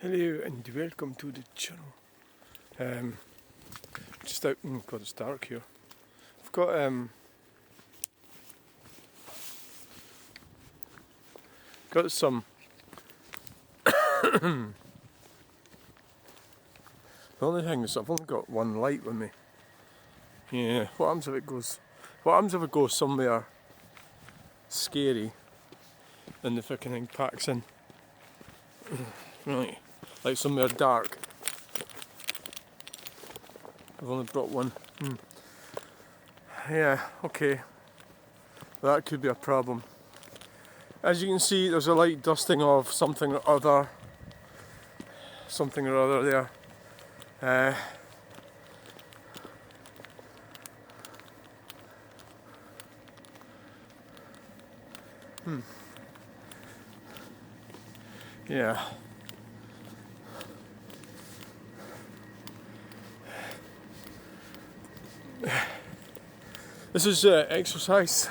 Hello and welcome to the channel. Just out, God, it's dark here. I've got some. The only thing is I've only got one light with me. Yeah. What happens if it goes? What happens if it goes somewhere scary and the fucking thing packs in? Right. Like somewhere dark. I've only brought one. Yeah, okay. That could be a problem. As you can see, there's a light dusting of something or other there. Yeah. This is exercise.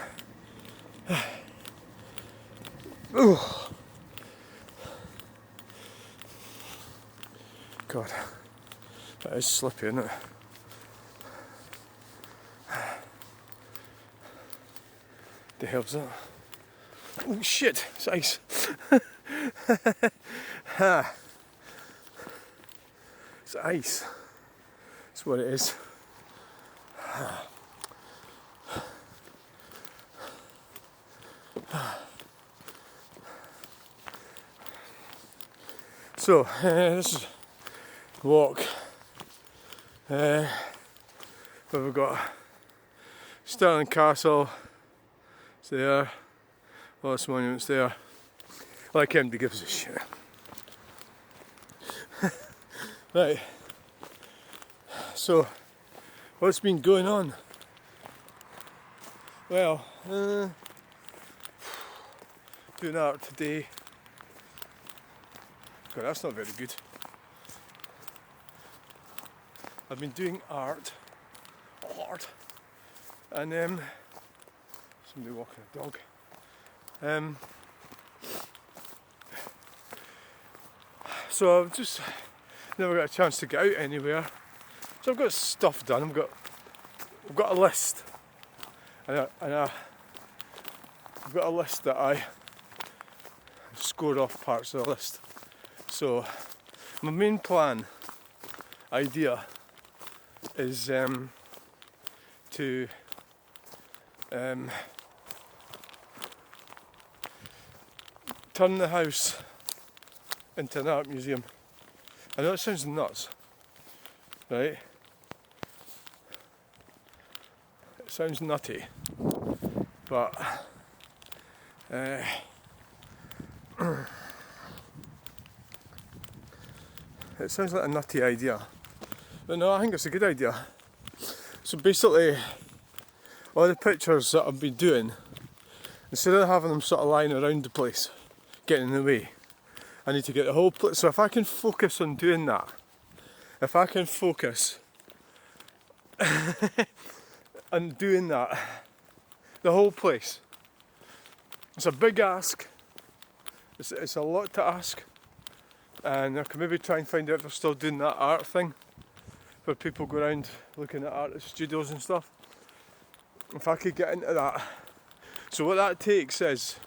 Ooh. God, that is slippy, isn't it? The hell's that? Oh shit, it's ice. It's ice. That's what it is. So, this is walk. Where we've got Stirling Castle. It's there. Lots of monuments there. Like him, gives a shit. Right. So, what's been going on? Well, doing art today. God, that's not very good. I've been doing art, and somebody walking a dog. So I've just never got a chance to get out anywhere. So I've got stuff done. I've got a list, and I've got a list that I scored off parts of the list. So my main idea is to turn the house into an art museum. I know it sounds nuts, right? It sounds nutty, but it sounds like a nutty idea. But no, I think it's a good idea. So basically, all the pictures that I've been doing, instead of having them sort of lying around the place, getting in the way, I need to get the whole place. So if I can focus on doing that, if I can focus on doing that, the whole place, it's a big ask. It's a lot to ask. And I can maybe try and find out if they're still doing that art thing where people go around looking at art studios and stuff. If I could get into that. So what that takes is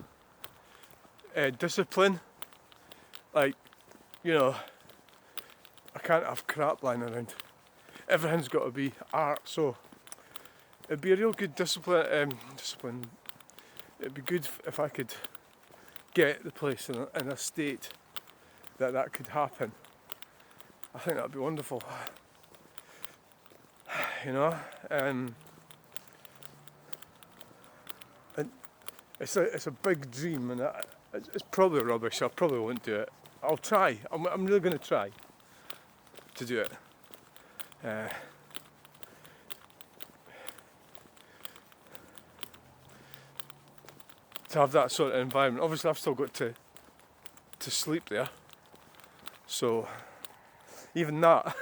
discipline. Like, you know, I can't have crap lying around. Everything's got to be art, so it'd be a real good discipline. It'd be good if I could get the place in a state that could happen. I think that'd be wonderful. You know, and it's a big dream, and it's probably rubbish. I probably won't do it. I'll try. I'm really going to try to do it. To have that sort of environment. Obviously, I've still got to sleep there. So, even that,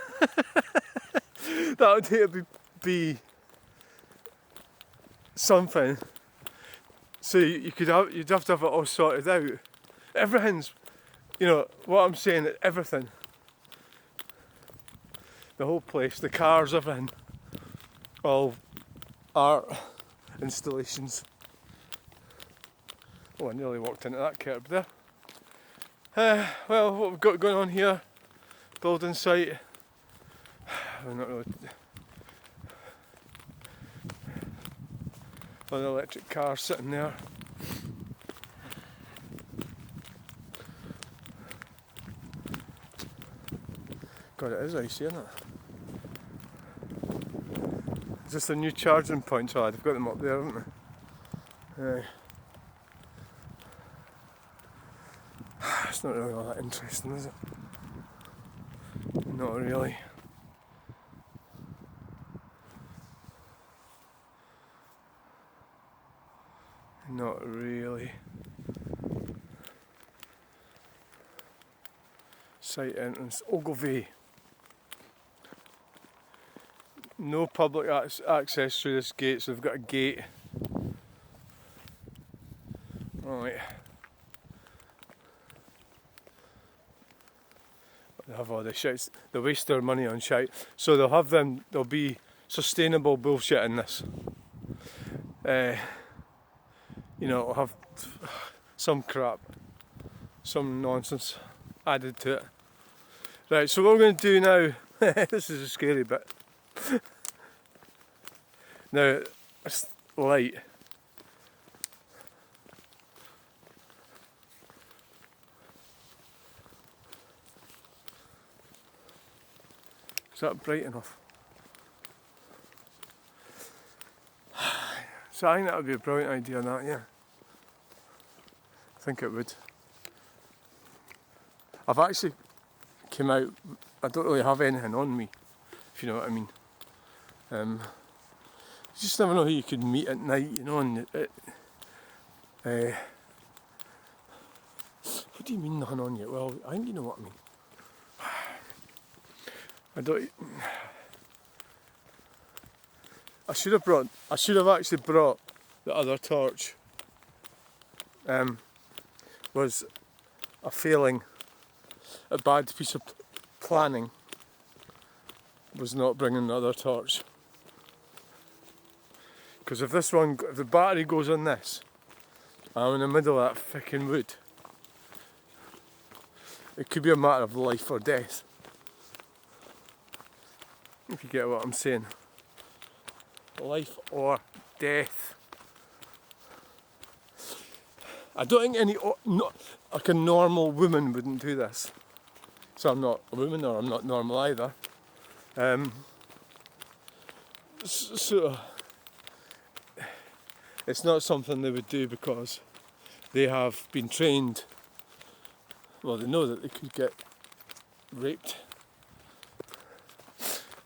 that would be something. So you'd have to have it all sorted out. Everything's You know, what I'm saying, that everything, the whole place, the cars, everything, all art installations. Oh, I nearly walked into that curb there. Well, what we've got going on here, building site, we're not really, an electric car sitting there. God, it is icy, isn't it? Is this a new charging point? Oh, they've got them up there, haven't they? It's not really all that interesting, is it? Not really. Not really. Site entrance, Ogilvy. No public access through this gate, so they've got a gate. Right. They have all this shit. They waste their money on shit. So they'll have them, there'll be sustainable bullshit in this. You know, it'll have some crap, some nonsense added to it. Right, so what we're going to do now, this is a scary bit. Now, it's light. Is that bright enough? So I think that would be a brilliant idea, that, yeah. I think it would. I've actually came out, I don't really have anything on me, if you know what I mean. You just never know who you could meet at night, you know, and what do you mean nothing on you? Well, I think you know what I mean. I should have actually brought the other torch. Was a failing, a bad piece of planning, was not bringing the other torch. Because if the battery goes on this, I'm in the middle of that fucking wood. It could be a matter of life or death. If you get what I'm saying. Life or death. I don't think like a normal woman wouldn't do this. So I'm not a woman, or I'm not normal either. So it's not something they would do because they have been trained. Well, they know that they could get raped.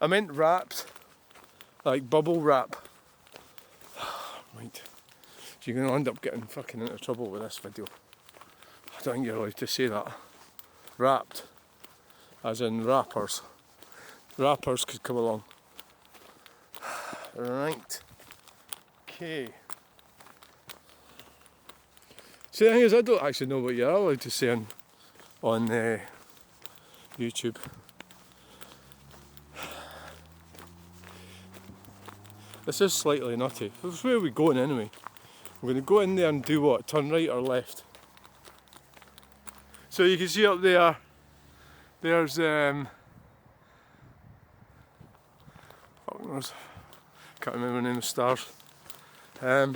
I meant wrapped, like bubble wrap. Right. So you're going to end up getting fucking into trouble with this video. I don't think you're allowed to say that. Wrapped, as in rappers. Rappers could come along. Right. Okay. See, the thing is, I don't actually know what you're allowed to say on YouTube. This is slightly nutty. Where are we going anyway? We're going to go in there and do what? Turn right or left? So you can see up there, there's can't remember the name of the stars. Well,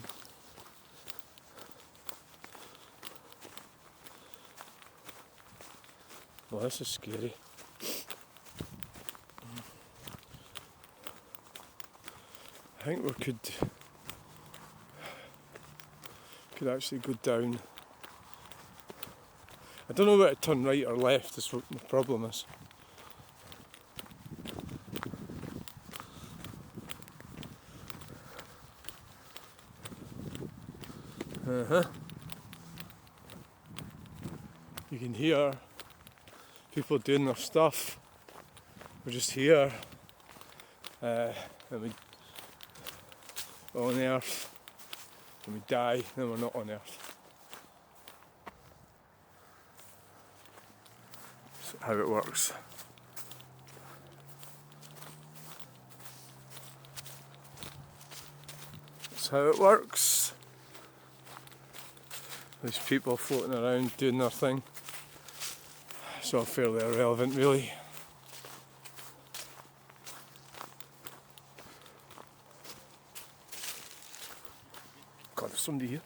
this is scary. I think we could actually go down. I don't know where to turn right or left, that's what the problem is. You can hear people doing their stuff. We're just here. And we're on Earth. When we die, then we're not on Earth. how it works. That's how it works. These people floating around doing their thing. It's all fairly irrelevant, really. God, there's somebody here.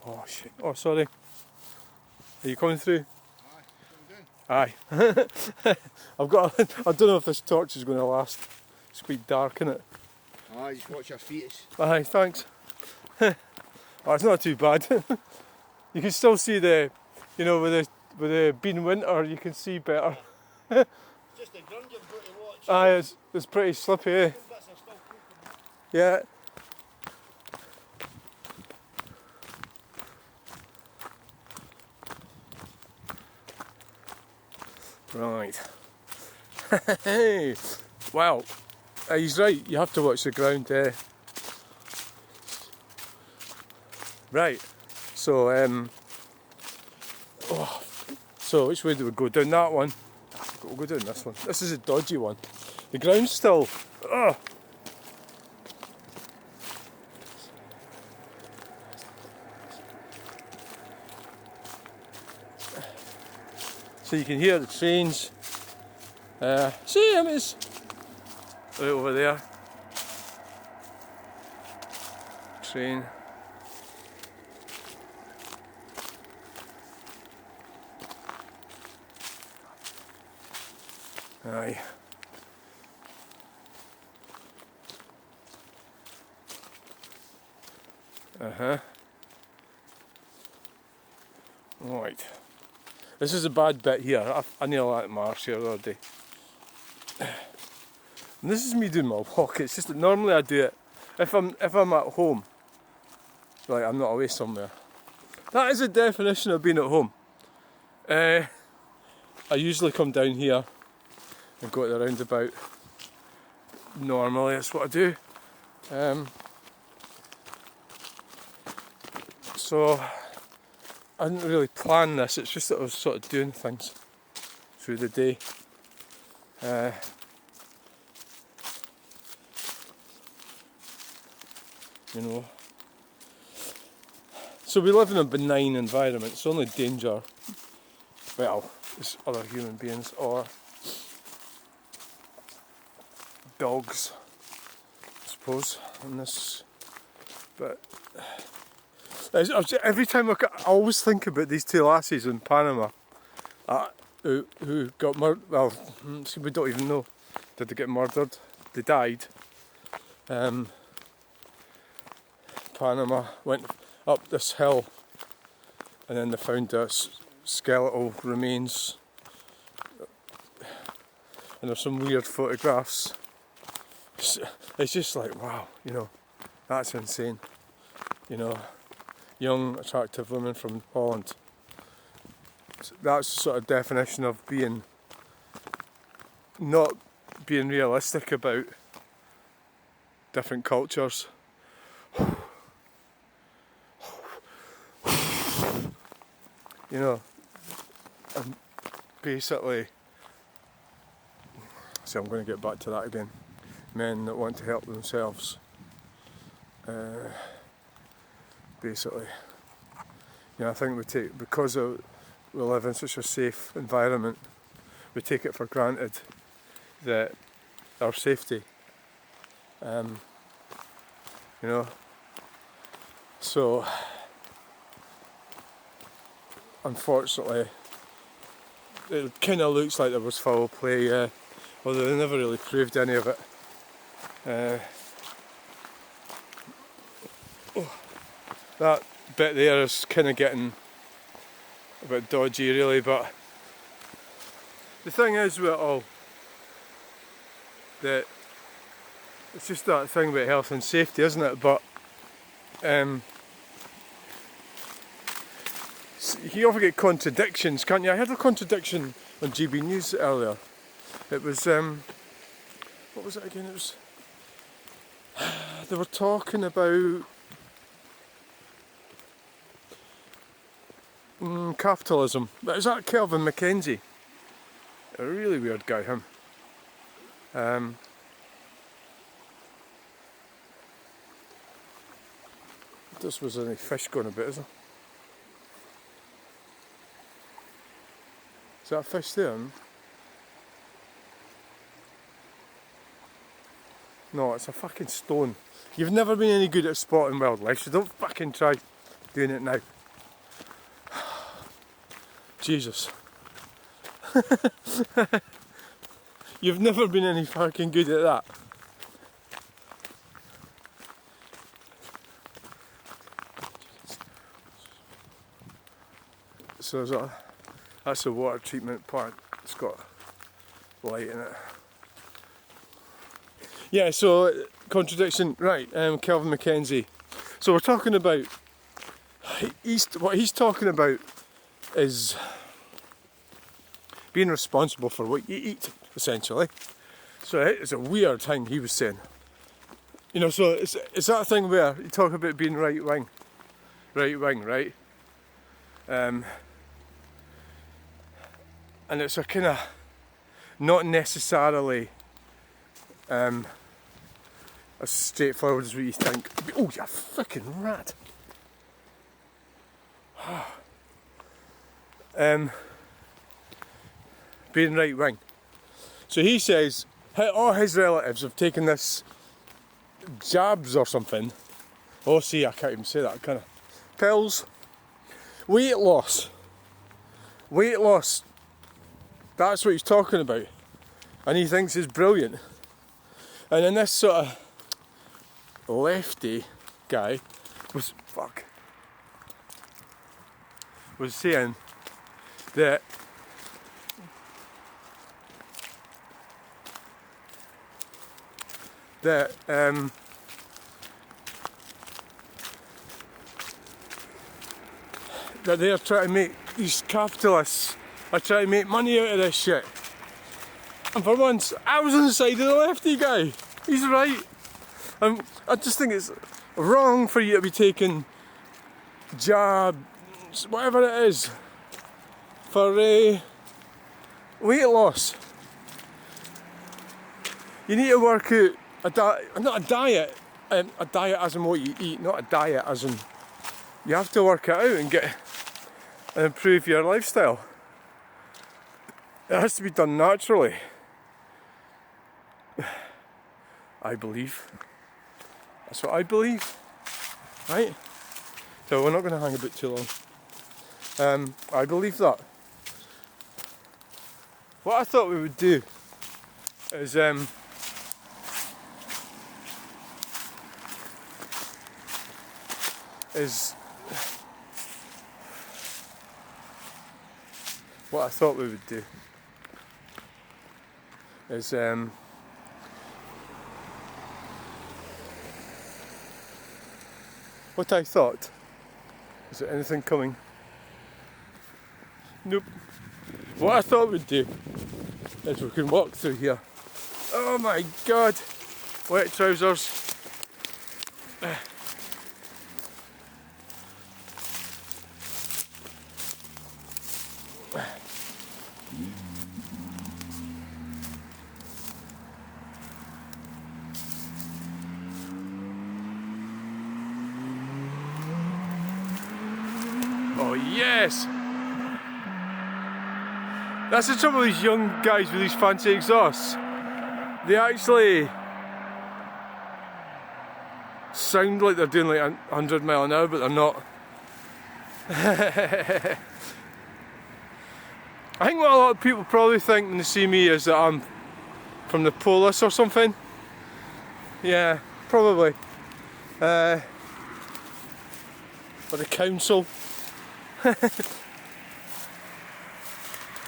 Oh shit. Oh, sorry. Are you coming through? Aye. I've got. I don't know if this torch is going to last. It's quite dark, isn't it? Aye, just watch your feet. Aye, thanks. Oh, it's not too bad. You can still see the, you know, with it being winter, you can see better. Just the ground you've got to watch. Aye, it's pretty slippy, eh? Yeah. Right. Hey. Well, he's right. You have to watch the ground. Right. So, so which way do we go? Down that one? We'll go down this one. This is a dodgy one. The ground's still. Ugh. So you can hear the trains. See him, it's right over there. Train. Aye. Right. This is a bad bit here. I nearly let marsh here the other day. And this is me doing my walk. It's just that normally I do it if I'm at home. Like I'm not away somewhere. That is the definition of being at home. I usually come down here and go to the roundabout. Normally that's what I do. So I didn't really plan this, it's just that I was sort of doing things through the day. You know. So we live in a benign environment, it's only danger, well, it's other human beings or dogs, I suppose, in this, but every time I always think about these two lassies in Panama who got murdered. Well, we don't even know. Did they get murdered? They died. Panama went up this hill and then they found their skeletal remains. And there's some weird photographs. It's just like, wow, you know, that's insane. You know, young, attractive women from Holland. That's the sort of definition of being, not being realistic about different cultures. You know, and basically, see, I'm going to get back to that again. Men that want to help themselves. Basically, you know, I think we take, because we live in such a safe environment, we take it for granted that our safety, you know, so unfortunately it kind of looks like there was foul play, although they never really proved any of it. That bit there is kind of getting a bit dodgy really, but the thing is with it all, that it's just that thing about health and safety, isn't it? But you can often get contradictions, can't you? I heard a contradiction on GB News earlier. It was, what was it again? It was, they were talking about capitalism. But is that Kelvin Mackenzie? A really weird guy, him. This was any fish going a bit, is there? Is that a fish there? No, it's a fucking stone. You've never been any good at spotting wildlife, so don't fucking try doing it now. Jesus. You've never been any fucking good at that. So that's a water treatment plant. It's got light in it. Yeah, so contradiction, right, Kelvin Mackenzie. So we're talking about, what he's talking about is being responsible for what you eat, essentially. So it's a weird thing he was saying. You know, so it's that thing where you talk about being right wing, right? And it's a kind of not necessarily as straightforward as what you think. Oh, you fucking rat! Being right wing. So he says all his relatives have taken this jabs or something. Oh, see, I can't even say that, can I? Pills. Weight loss. That's what he's talking about. And he thinks it's brilliant. And then this sort of lefty guy was saying that that they're trying to make, these capitalists are trying to make money out of this shit. And for once, I was on the side of the lefty guy. He's right. I just think it's wrong for you to be taking jabs, whatever it is, for weight loss. You need to work out not a diet as in what you eat, not a diet as in you have to work it out and improve your lifestyle. It has to be done naturally, I believe. That's what I believe, right? So we're not going to hang about too long. I believe that. What I thought we would do is what I thought we would do is what I thought. Is there anything coming? Nope. What I thought we'd do is we can walk through here. Oh my god! Wet trousers. Oh yes! That's the trouble with these young guys with these fancy exhausts. They actually sound like they're doing like 100 miles an hour, but they're not. I think what a lot of people probably think when they see me is that I'm from the police or something. Yeah, probably. Or the council.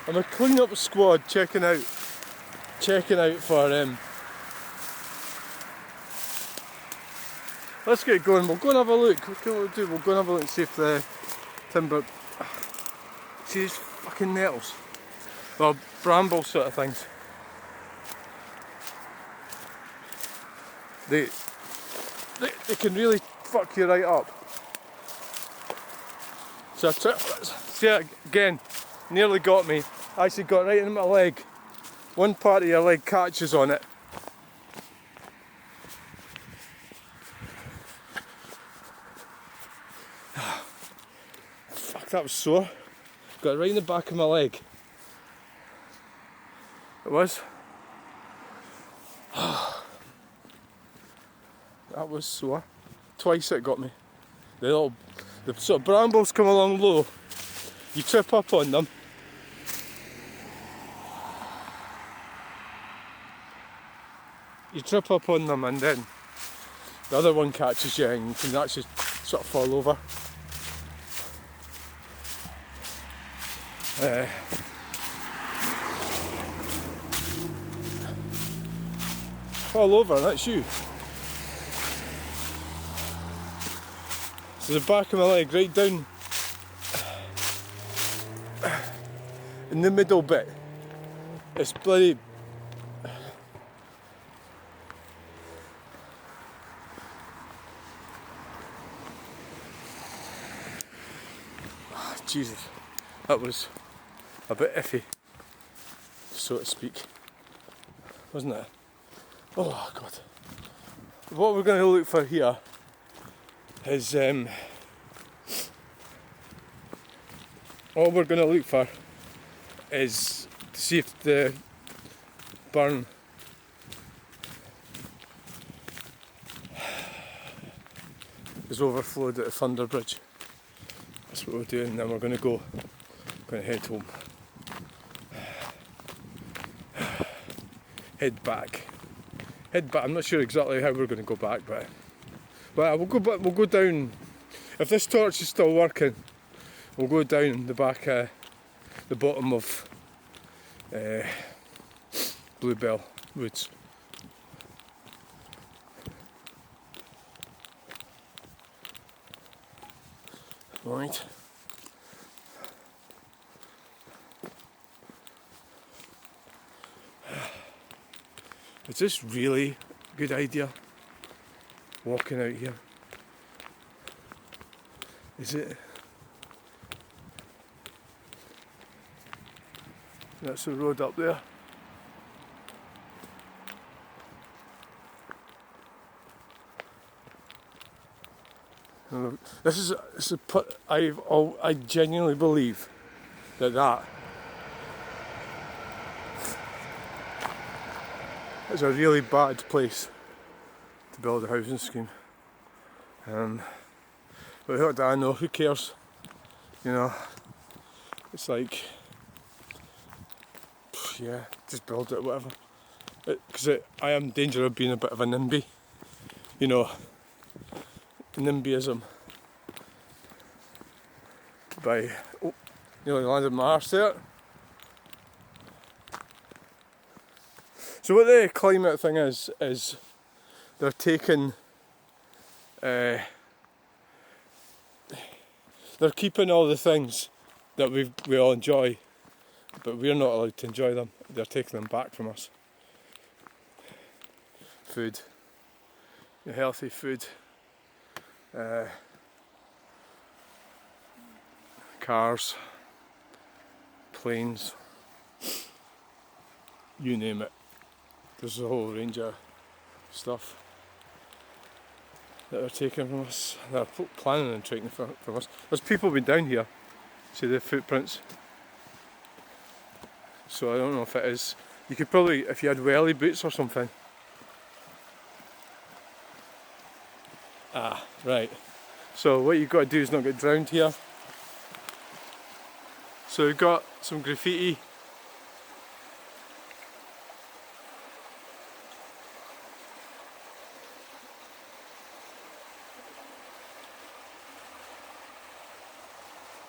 I'm a clean-up squad checking out for let's get going. We'll go and have a look. We'll go and have a look and see if the timber. See these fucking nettles, well, bramble sort of things. They can really fuck you right up. So see that again. Nearly got me. Actually got right in my leg. one part of your leg catches on it. Fuck, that was sore. Got it right in the back of my leg. It was. That was sore. Twice it got me. The sort of brambles come along low. You trip up on them. You trip up on them and then the other one catches you and you can actually sort of fall over. Fall over, that's you. So the back of my leg right down in the middle bit, it's bloody Jesus, that was a bit iffy, so to speak, wasn't it? Oh God. What we're going to look for here is all we're going to look for is to see if the burn is overflowed at the Thunder Bridge. That's what we're doing, and then we're going to head home. Head back. I'm not sure exactly how we're going to go back, but we'll go down. If this torch is still working, we'll go down the back, the bottom of Bluebell Woods. Right. Is this really a good idea? Walking out here? Is it? That's the road up there. I genuinely believe that is a really bad place to build a housing scheme. But what do I know? Who cares? You know, it's like, yeah, just build it, whatever. Because I am in danger of being a bit of a NIMBY. You know, NIMBYism. By, nearly landed my arse there. So what the climate thing is they're taking, they're keeping all the things that we all enjoy, but we're not allowed to enjoy them. They're taking them back from us. Food, healthy food, cars, planes, you name it. There's a whole range of stuff that they're taking from us. They're planning on taking from us. There's people been down here. See the footprints. So I don't know if it is. You could probably, if you had welly boots or something. Ah, right. So what you've got to do is not get drowned here. So we've got some graffiti.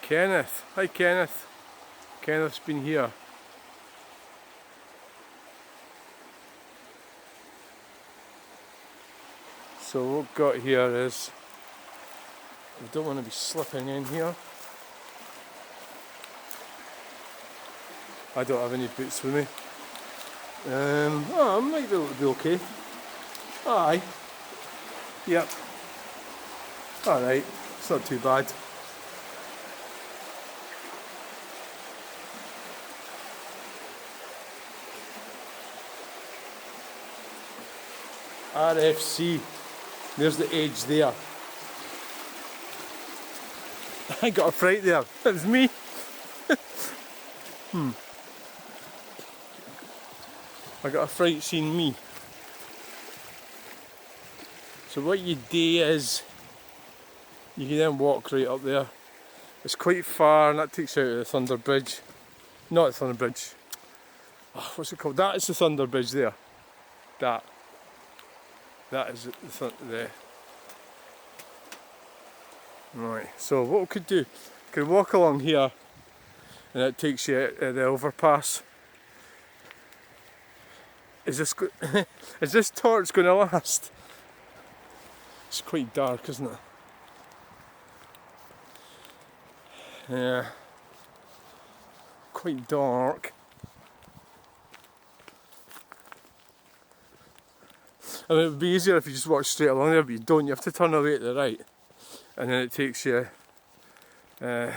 Kenneth. Hi Kenneth. Kenneth's been here. So what we've got here is, we don't want to be slipping in here. I don't have any boots with me. I might be able to be okay. Aye. Yep. Alright, it's not too bad. RFC. There's the age there. I got a fright there. It was me. I got a fright seeing me. So what you do is you can then walk right up there. It's quite far and that takes you out of the Thunder Bridge. Not the Thunder Bridge. Oh, what's it called? That is the Thunder Bridge there. That is the right. So what we could do, we could walk along here and it takes you out the overpass. Is this torch going to last? It's quite dark, isn't it? Yeah. Quite dark. I mean, it would be easier if you just walk straight along there, but you don't. You have to turn away to the right, and then it takes you. Not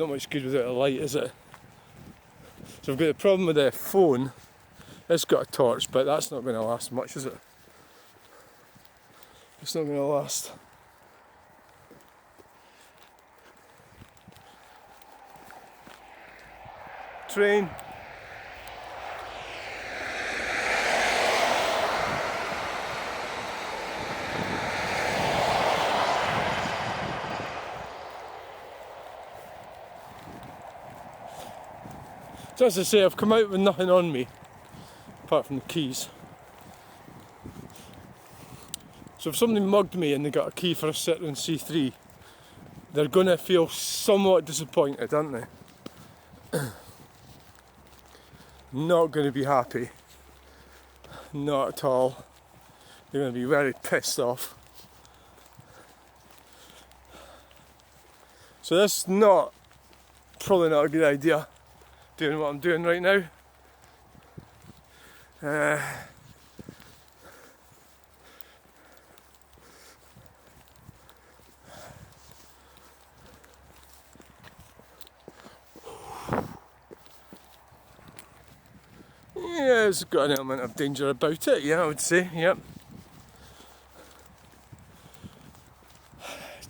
much good without a light, is it? So I've got the problem with the phone. It's got a torch, but that's not going to last much, is it? It's not going to last. Train. So as I say, I've come out with nothing on me, apart from the keys. So if somebody mugged me and they got a key for a Citroen C3, they're going to feel somewhat disappointed, aren't they? Not going to be happy. Not at all. They're going to be very pissed off. So that's probably not a good idea, doing what I'm doing right now. Yeah, it's got an element of danger about it, yeah, I would say, yep.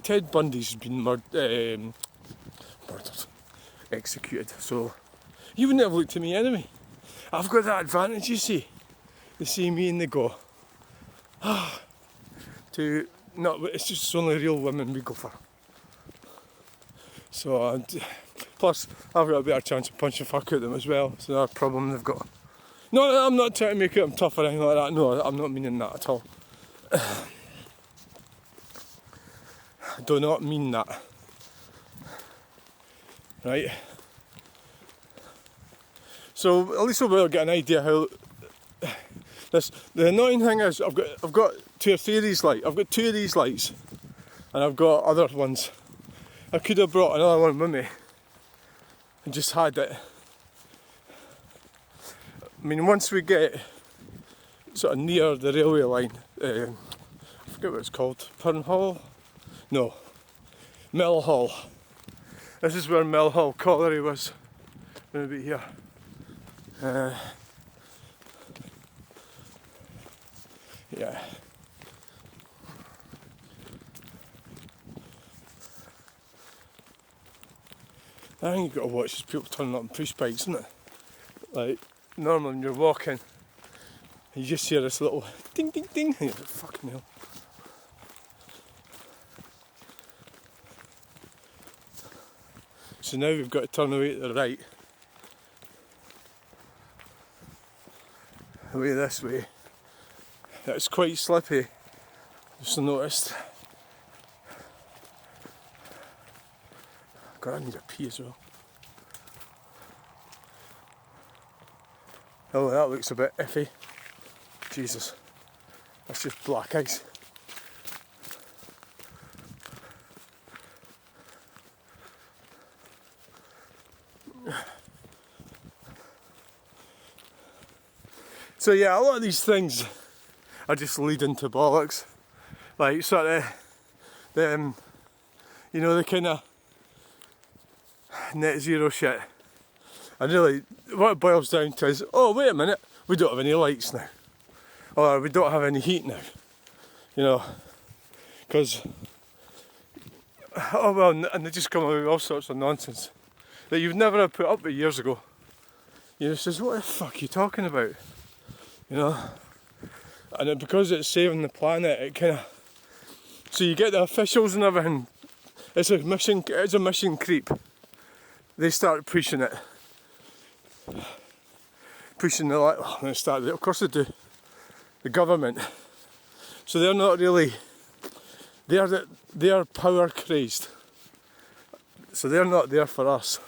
Ted Bundy's been murdered, executed, so you wouldn't have looked at me anyway. I've got that advantage, you see. They see me and they go, it's just only real women we go for. So, plus, I've got a better chance of punching fuck out them as well. It's another problem they've got. No, I'm not trying to make them tough or anything like that. No, I'm not meaning that at all. I do not mean that. Right? So at least we'll get an idea how this. The annoying thing is I've got 2 or 3 of these lights. I've got 2 of these lights, and I've got other ones. I could have brought another one with me and just had it. I mean, once we get sort of near the railway line, I forget what it's called, Purnhall? No, Millhall. This is where Millhall Colliery was. Going to be here. Yeah. I think you've got to watch these people turning up on push bikes, isn't it? Like, normally when you're walking, you just hear this little ding ding ding, and you're like, fucking hell. So now we've got to turn away to the right. Away this way. It's quite slippy, just noticed. God, I need a pee as well. Oh, that looks a bit iffy. Jesus, that's just black ice. So yeah, a lot of these things are just leading to bollocks. Like sort of the kind of net zero shit. And really, what it boils down to is, oh wait a minute, we don't have any lights now. Or we don't have any heat now. You know, because, oh well, and they just come up with all sorts of nonsense that you'd never have put up with years ago. You know, it says, what the fuck are you talking about? You know? And because it's saving the planet, it kind of, so you get the officials and everything, it's a mission creep. They start pushing it. Pushing the light, well, they start, of course they do. The government. So they're not really, they're power crazed. So they're not there for us.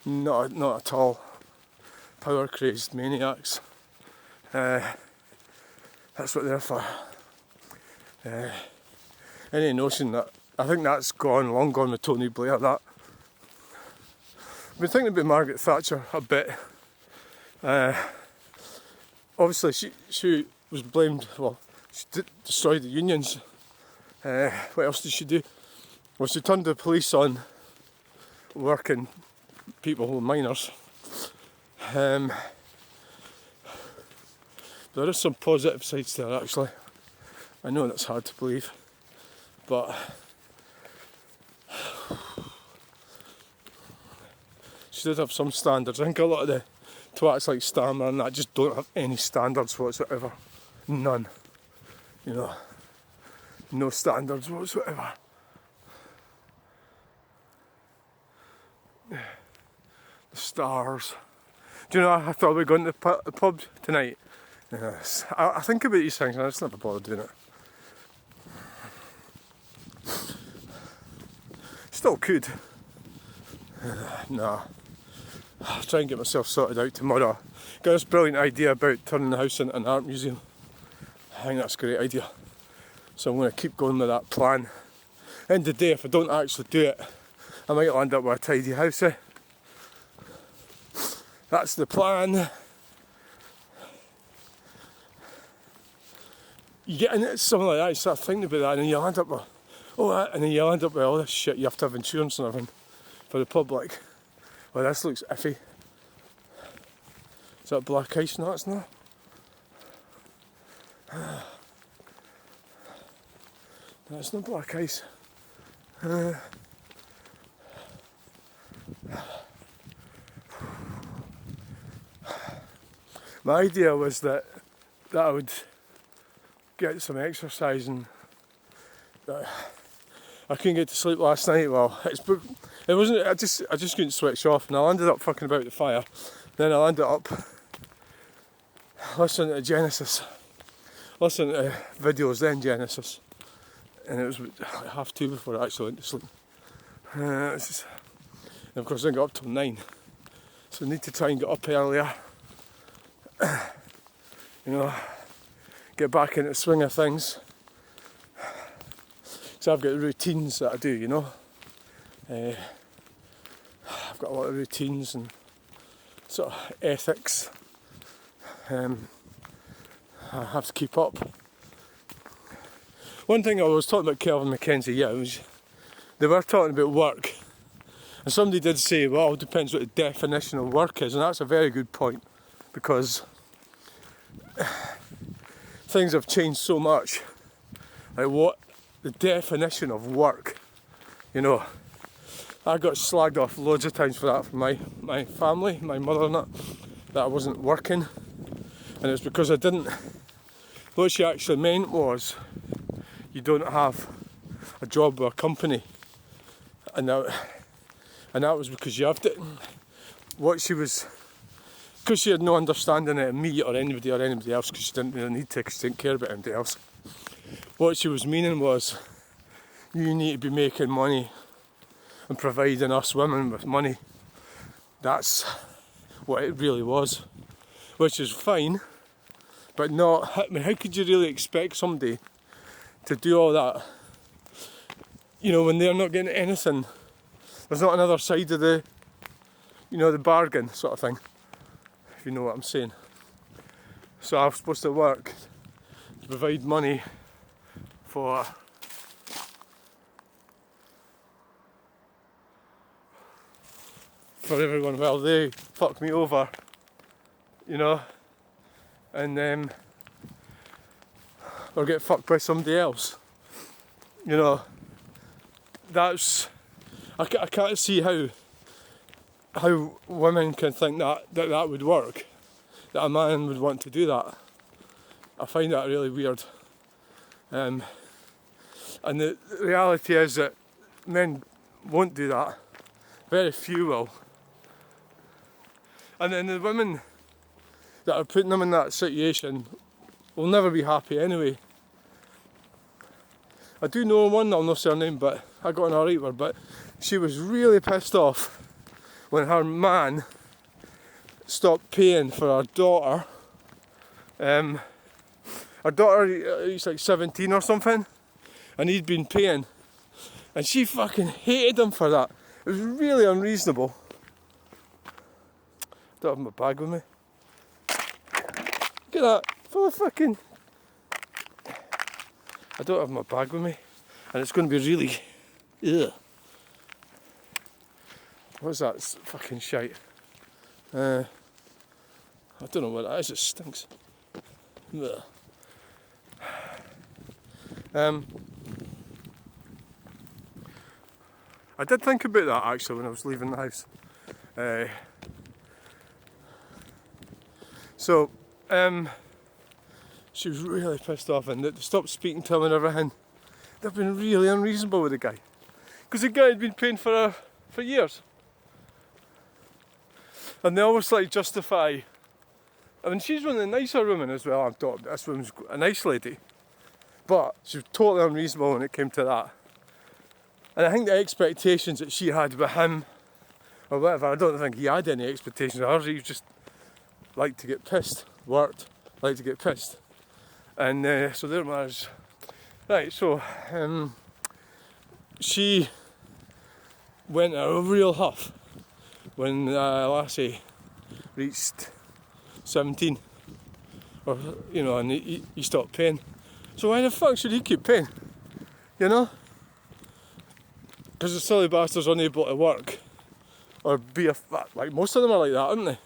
Not at all. Power crazed maniacs. That's what they're for. Any notion that, I think that's long gone with Tony Blair, that. I've been thinking about Margaret Thatcher a bit. Obviously she was blamed, well, she destroyed the unions. What else did she do? Well, she turned the police on working people, minors. There is some positive sides to her, actually. I know that's hard to believe, but she did have some standards. I think a lot of the twats like Stammer and that just don't have any standards whatsoever. None. You know, no standards whatsoever. The stars. Do you know, I thought we were going to the pub tonight. Yes. I think about these things and I just never bother doing it. Still could. Nah. I'll try and get myself sorted out tomorrow. Got this brilliant idea about turning the house into an art museum. I think that's a great idea. So I'm going to keep going with that plan. End of the day, if I don't actually do it, I might end up with a tidy house. That's the plan. You get into something like that, you start thinking about that, and then you end up with, and then you end up with all this shit. You have to have insurance and everything for the public. Well, this looks iffy. Is that black ice? No, it's not. No, it's not black ice. My idea was that I would get some exercise, and I couldn't get to sleep last night. Well, it wasn't. I just couldn't switch off, and I ended up fucking about the fire. Then I ended up listening to Genesis, listening to videos, then Genesis, and it was like 2:30 before I actually went to sleep. And of course, I didn't get up till 9, so I need to try and get up earlier. You know, get back into the swing of things. So I've got routines that I do, you know. I've got a lot of routines and sort of ethics. I have to keep up. One thing I was talking about Kelvin Mackenzie, they were talking about work. And somebody did say, well, it depends what the definition of work is, and that's a very good point, because things have changed so much. Like what the definition of work, you know. I got slagged off loads of times for that from my family, my mother and that I wasn't working, and it's because I didn't. What she actually meant was, you don't have a job with a company, and that was because you have to. What she was, because she had no understanding of me or anybody else, because she didn't really need to, because she didn't care about anybody else. What she was meaning was, you need to be making money and providing us women with money. That's what it really was, which is fine, but not. I mean, how could you really expect somebody to do all that, you know, when they're not getting anything? There's not another side of the, you know, the bargain sort of thing, if you know what I'm saying. So I'm supposed to work to provide money for for everyone while they fuck me over, you know, and or get fucked by somebody else, you know. That's, I can't see how women can think that would work, that a man would want to do that. I find that really weird. And the reality is that men won't do that. Very few will. And then the women that are putting them in that situation will never be happy anyway. I do know one, I'll not say her name, but I got on alright with her, but she was really pissed off when her man stopped paying for her daughter. Her daughter, he's like 17 or something, and he'd been paying, and she fucking hated him for that. It was really unreasonable. I don't have my bag with me. Look at that, full of fucking... I don't have my bag with me, and it's going to be really... Ugh. What's that? It's fucking shite. I don't know what that is, it stinks. Ugh. I did think about that actually when I was leaving the house. She was really pissed off, and they stopped speaking to him and everything. They've been really unreasonable with the guy, because the guy had been paying for her for years, and they always like justify. I mean, she's one of the nicer women as well. I'm talking. This woman's a nice lady, but she was totally unreasonable when it came to that. And I think the expectations that she had with him, or whatever, I don't think he had any expectations of her. He just liked to get pissed, worked, liked to get pissed. And so there was, right, so she went a real huff when Lassie reached 17, or, you know, and he stopped paying. So why the fuck should he keep paying, you know? Because the silly bastard's unable to work, or be a, like most of them are like that, aren't they?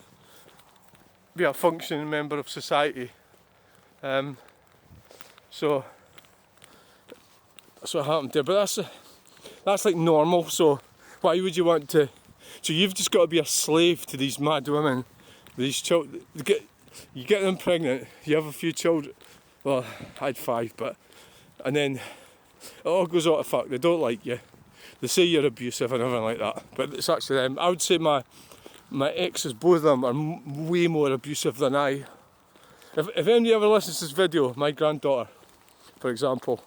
Be a functioning member of society. So that's what happened there. But that's like normal. So why would you want to? So you've just got to be a slave to these mad women, these children. You get them pregnant. You have a few children. Well, I had 5, and then it all goes out of fuck. They don't like you. They say you're abusive and everything like that. But it's actually them. I would say my exes, both of them, are way more abusive than I. If anybody ever listens to this video, my granddaughter, for example,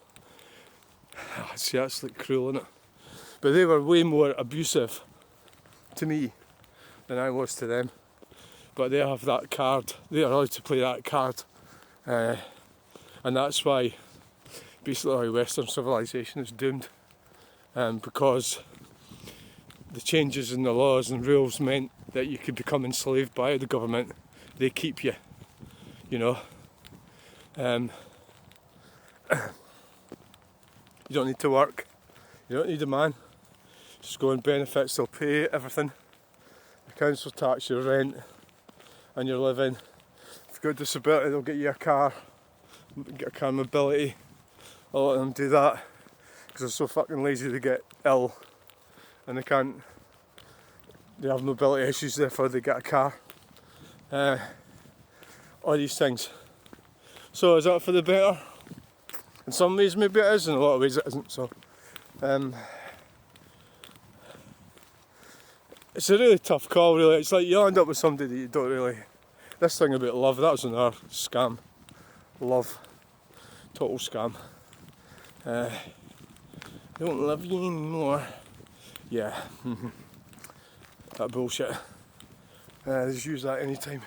see, that's like cruel, isn't it? But they were way more abusive to me than I was to them. But they have that card, they are allowed to play that card. And that's why basically Western civilization is doomed. Because the changes in the laws and rules meant that you could become enslaved by the government. They keep you, you know. You don't need to work. You don't need a man. Just go on benefits, they'll pay everything. The council tax, your rent, and your living. If you've got disability, they'll get you a car. Get a car mobility. A lot of them do that because they're so fucking lazy to get ill, and they have mobility issues, therefore they get a car. All these things. So is that for the better? In some ways maybe it is, in a lot of ways it isn't. So it's a really tough call, really. It's like you end up with somebody that you don't really... This thing about love, that was another scam. Love. Total scam. Don't love you anymore. Yeah. That bullshit. Just use that anytime.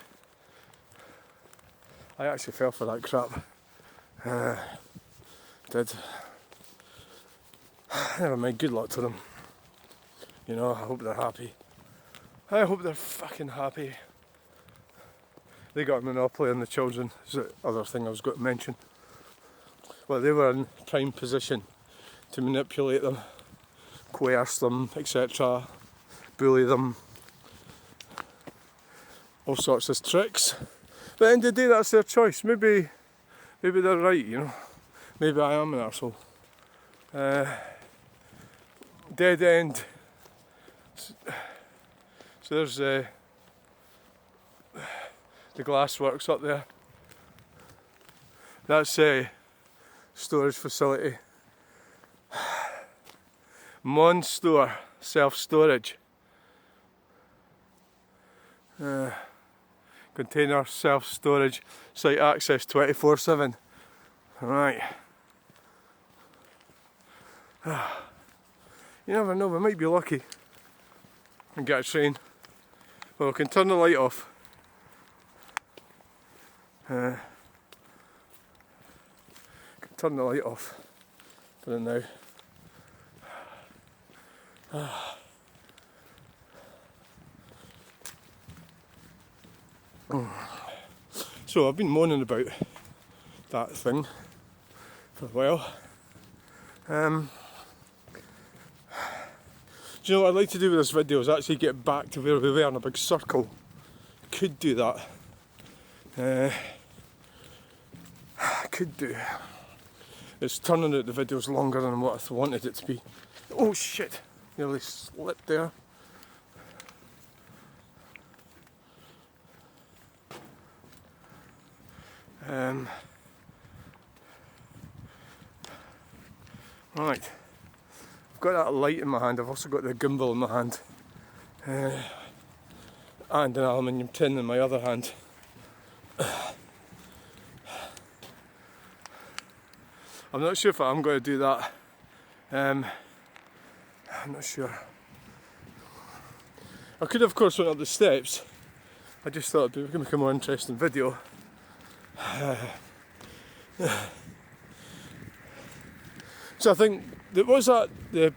I actually fell for that crap. Did. Never mind, good luck to them. You know, I hope they're happy. I hope they're fucking happy. They got a monopoly on the children, is the other thing I was going to mention. Well, they were in prime position to manipulate them, coerce them, etc., bully them, all sorts of tricks. But at the end of the day, that's their choice. Maybe they're right, you know. Maybe I am an arsehole. Dead end. So there's the glassworks up there. That's a storage facility. Monstore self-storage. Container self-storage. Site access 24/7. Right. You never know, we might be lucky and get a train. Well, we can turn the light off. Can turn the light off for now. So I've been moaning about that thing for a while. Do you know what I'd like to do with this video is actually get back to where we were in a big circle. Could do that. Could do. It's turning out the video's longer than what I wanted it to be. Oh shit! Nearly slipped there. Right. I've got that light in my hand, I've also got the gimbal in my hand. And an aluminium tin in my other hand. I'm not sure if I'm going to do that. I'm not sure. I could of course went up the steps. I just thought it'd make a more interesting video. So I think there was the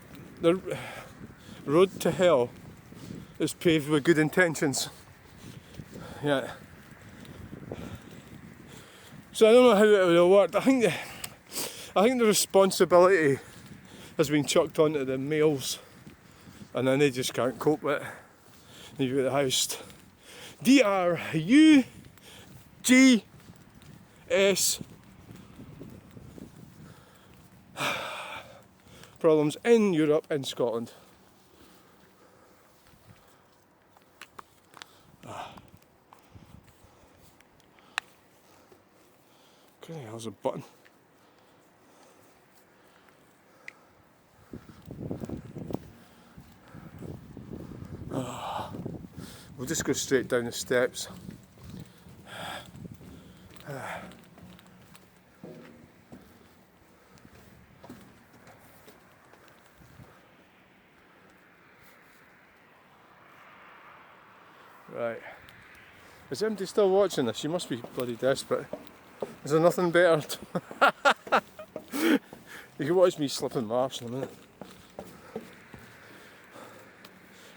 road to hell is paved with good intentions. Yeah. So I don't know how it will work. I think the responsibility has been chucked onto the males, and then they just can't cope with it. And you've got the house. DRUGS problems in Europe and Scotland. Okay, how's a button? We'll just go straight down the steps. Right. Is MD still watching this? You must be bloody desperate. Is there nothing better? You can watch me slipping my arse in a minute.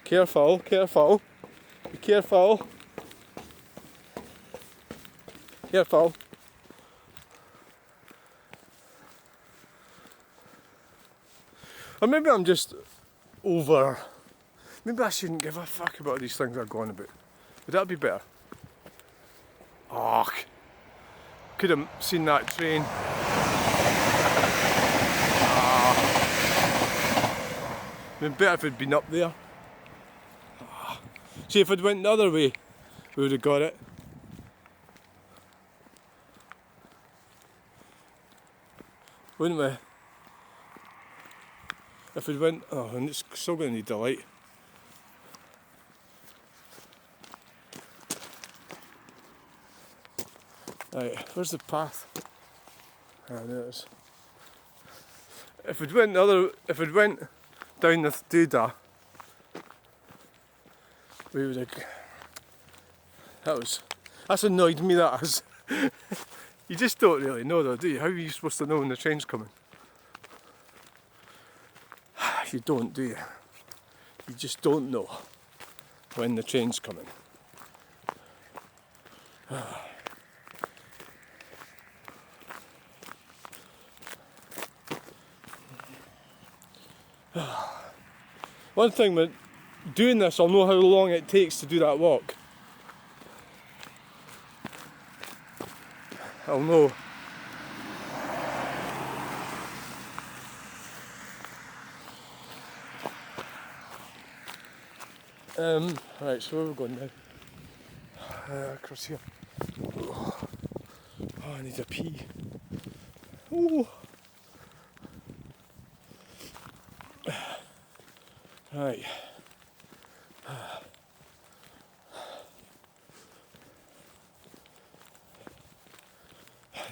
Careful, careful. Be careful. Careful. Or maybe I'm just over. Maybe I shouldn't give a fuck about these things I'm going about. Would that be better? Oh, could have seen that train. It'd been better if it'd been up there. See, if it went the other way, we would have got it. Wouldn't we? If it went, oh, and it's still going to need the light. Right, where's the path? Ah, there it is. If it went down the doodah, we would have. That's annoyed me. That has. You just don't really know, though, do you? How are you supposed to know when the train's coming? You don't, do you? You just don't know when the train's coming. One thing with doing this, I'll know how long it takes to do that walk. I'll know. Right, so where are we going now? Across here. Oh, I need a pee. Ooh. Right.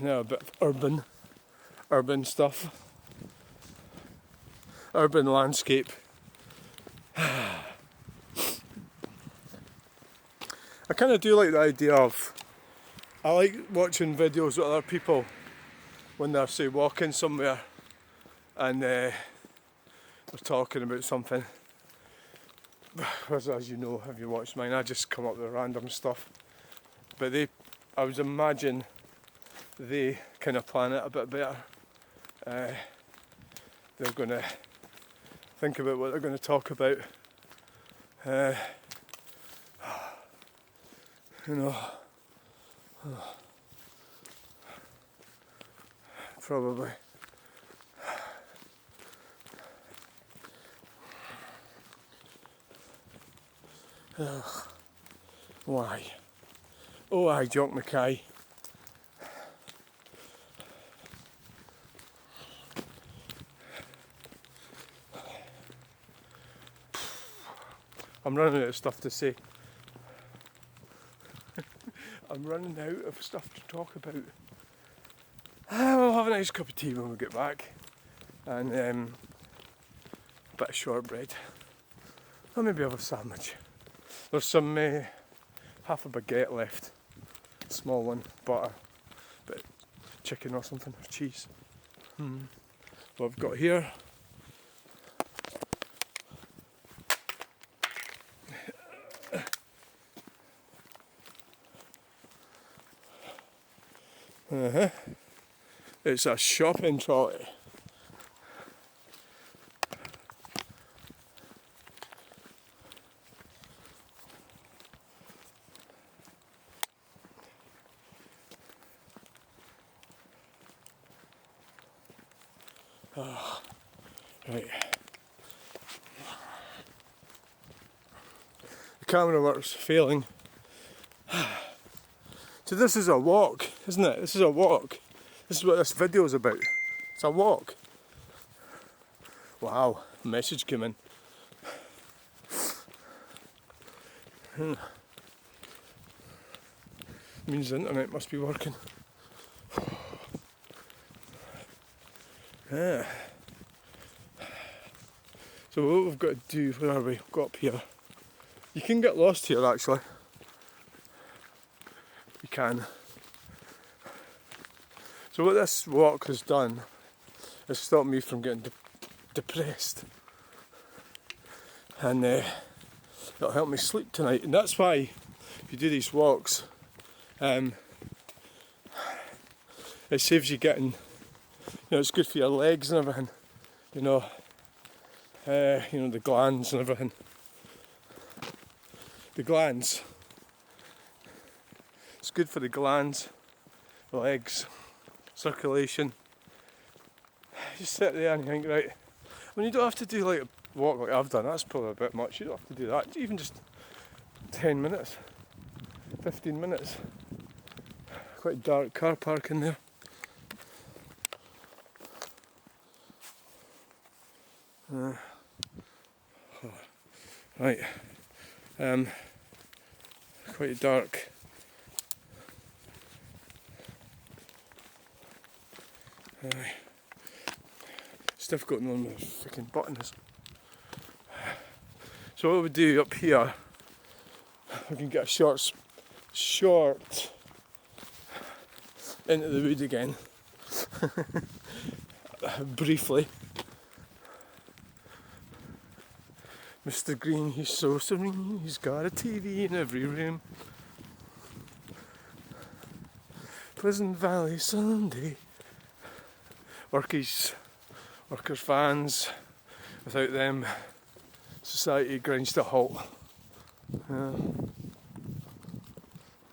Now a bit of urban stuff. Urban landscape. I kind of do like the idea of, I like watching videos with other people when they're, say, walking somewhere and they're talking about something. As you know, if you watch mine, I just come up with random stuff. But I would imagine they kind of plan it a bit better. They're going to think about what they're going to talk about. You know, probably. Why? Oh, I Jock Mackay. I'm running out of stuff to say. I'm running out of stuff to talk about. We'll have a nice cup of tea when we get back. And a bit of shortbread. Or maybe have a sandwich. There's some half a baguette left. Small one, butter, bit of chicken or something, or cheese. What I've got here. It's a shopping trolley. Oh, right. The camera work's failing. So this is a walk, isn't it? This is a walk. This is what this video is about. It's a walk. Wow, message came in. Means the internet must be working. Yeah. So what we've got to do, where are we? Go up here. You can get lost here actually. You can. So what this walk has done is stopped me from getting depressed. And it'll help me sleep tonight. And that's why if you do these walks, it saves you getting, it's good for your legs and everything, the glands and everything. The glands. It's good for the glands, the legs, circulation. You just sit there and you think, right, you don't have to do like a walk like I've done, that's probably a bit much, you don't have to do that, even just 10 minutes, 15 minutes. Quite dark car park in there. Right, quite dark. It's difficult knowing where the freaking button is. So what we do up here, we can get a short into the wood again. Briefly. Mr. Green, he's so serene, he's got a TV in every room. Pleasant Valley Sunday. Workers fans, without them, society grinds to a halt.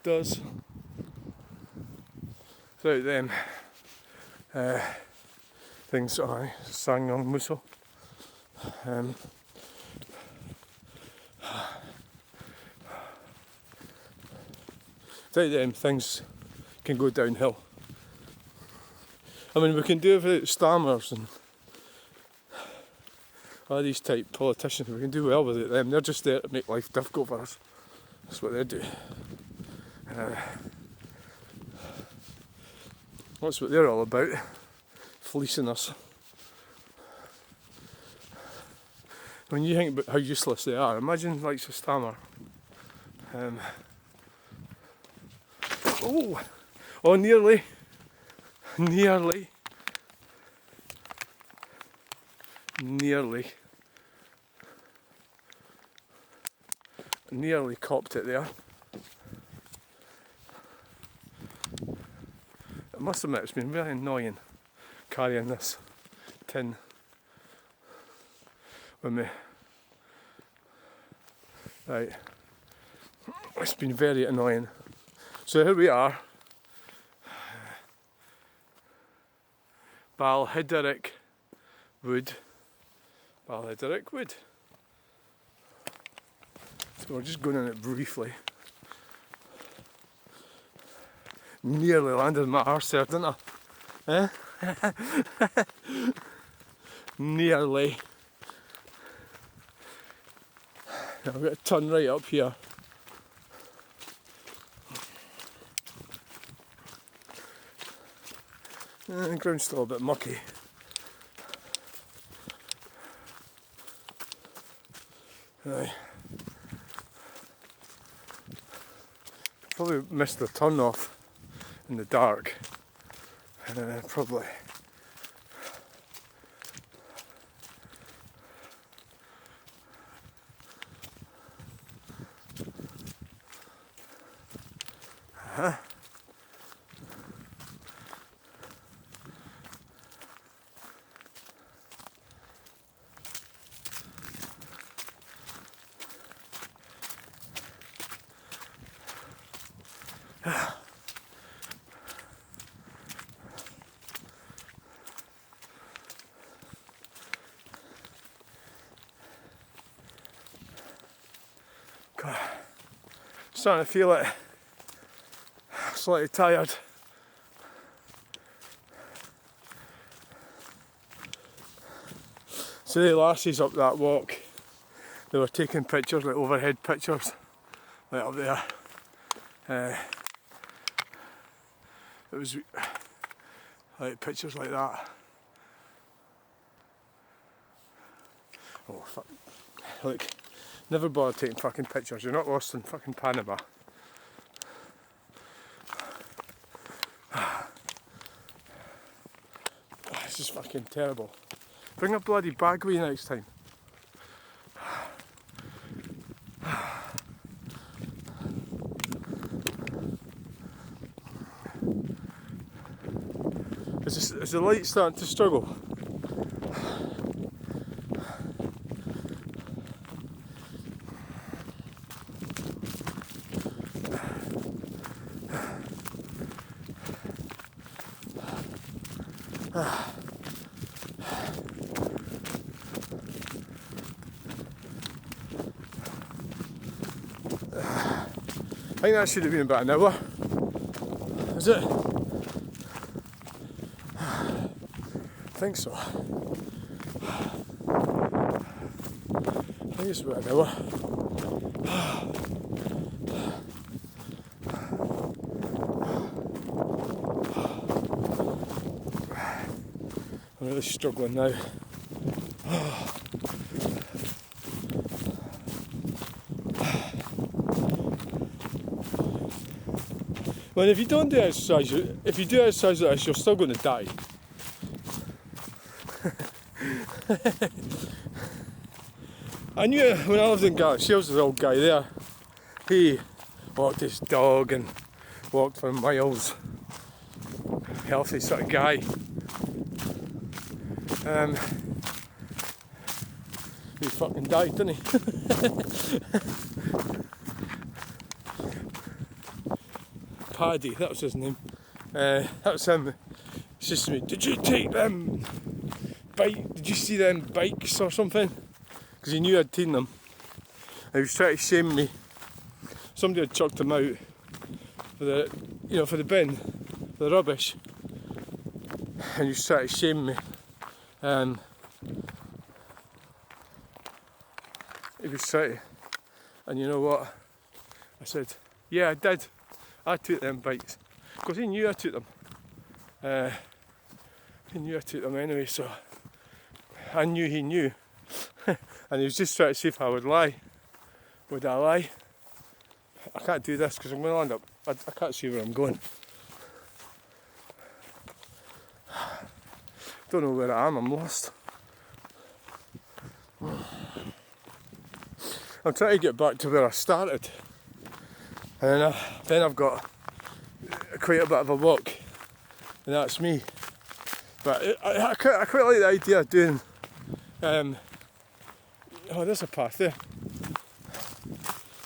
Does. without them things sang on Mussel. Without them things can go downhill. I mean, we can do it without stammers and all these type politicians. We can do well without them. They're just there to make life difficult for us. That's what they do. That's what they're all about. Fleecing us. When you think about how useless they are, imagine like a stammer. Oh, nearly. Nearly copped it there. I must admit, it's been very annoying carrying this tin with me. Right, it's been very annoying. So here we are, Balhyderic Wood. So we're just going in it briefly. Nearly landed my arse there, didn't I? Nearly. Now I've got to turn right up here. The ground's still a bit mucky. Right. Probably missed the turn off in the dark. Probably. God, starting to feel it. Slightly tired. So the lassies up that walk, they were taking pictures, like overhead pictures, like up there. It was like pictures like that. Oh fuck! Look, never bother taking fucking pictures. You're not lost in fucking Panama. This is fucking terrible. Bring a bloody bag with you next time. Is the light starting to struggle? I think that should have been about an hour. Is it? I think so. I think it's about an hour. I'm really struggling now. Well, if you don't do exercise, if you do exercise like this, you're still going to die. I knew it when I lived in Garlick Shields, this old guy there. He walked his dog and walked for miles. Healthy sort of guy. He fucking died, didn't he? Paddy, that was his name. That was him. He says to me, "Did you take them Did you see them bikes or something?" Because he knew I'd seen them. And he was trying to shame me. Somebody had chucked them out for the bin, for the rubbish. And he was trying to shame me. He was trying to, and you know what? I said, "Yeah, I did. I took them bikes." Because he knew I took them. He knew I took them anyway, so I knew he knew. And he was just trying to see if I would lie. Would I lie? I can't do this because I'm going to land up. I can't see where I'm going. Don't know where I am, I'm lost. I'm trying to get back to where I started. And then I've got quite a bit of a walk. And that's me. But I quite like the idea of doing... oh, there's a path there.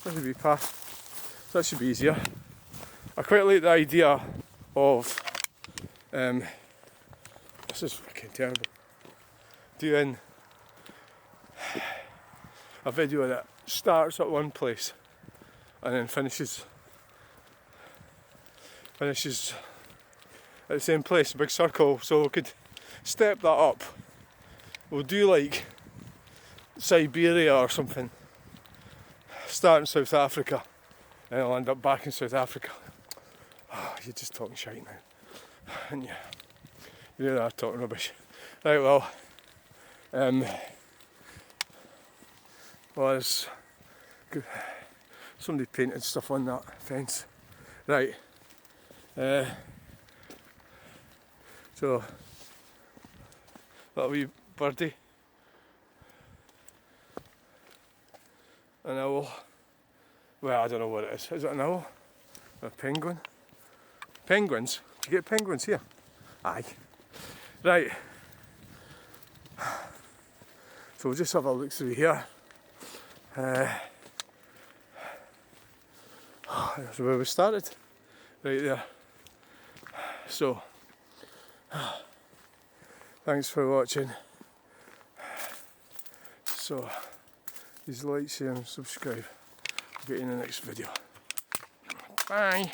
There should be a path. That should be easier. I quite like the idea of... this is fucking terrible. Doing a video that starts at one place and then finishes at the same place, a big circle, so we could step that up. We'll do like Siberia or something, start in South Africa and I'll end up back in South Africa. Oh, you're just talking shite now, and you really are talking rubbish. Right, well, there's somebody painted stuff on that fence. Right, so that wee birdie, an owl. Well, I don't know what it is. Is it an owl? A penguin? Penguins? Do you get penguins here? Aye. Right. So we'll just have a look through here. That's where we started. Right there. So, thanks for watching. So, please like, share and subscribe. I'll get you in the next video. Bye.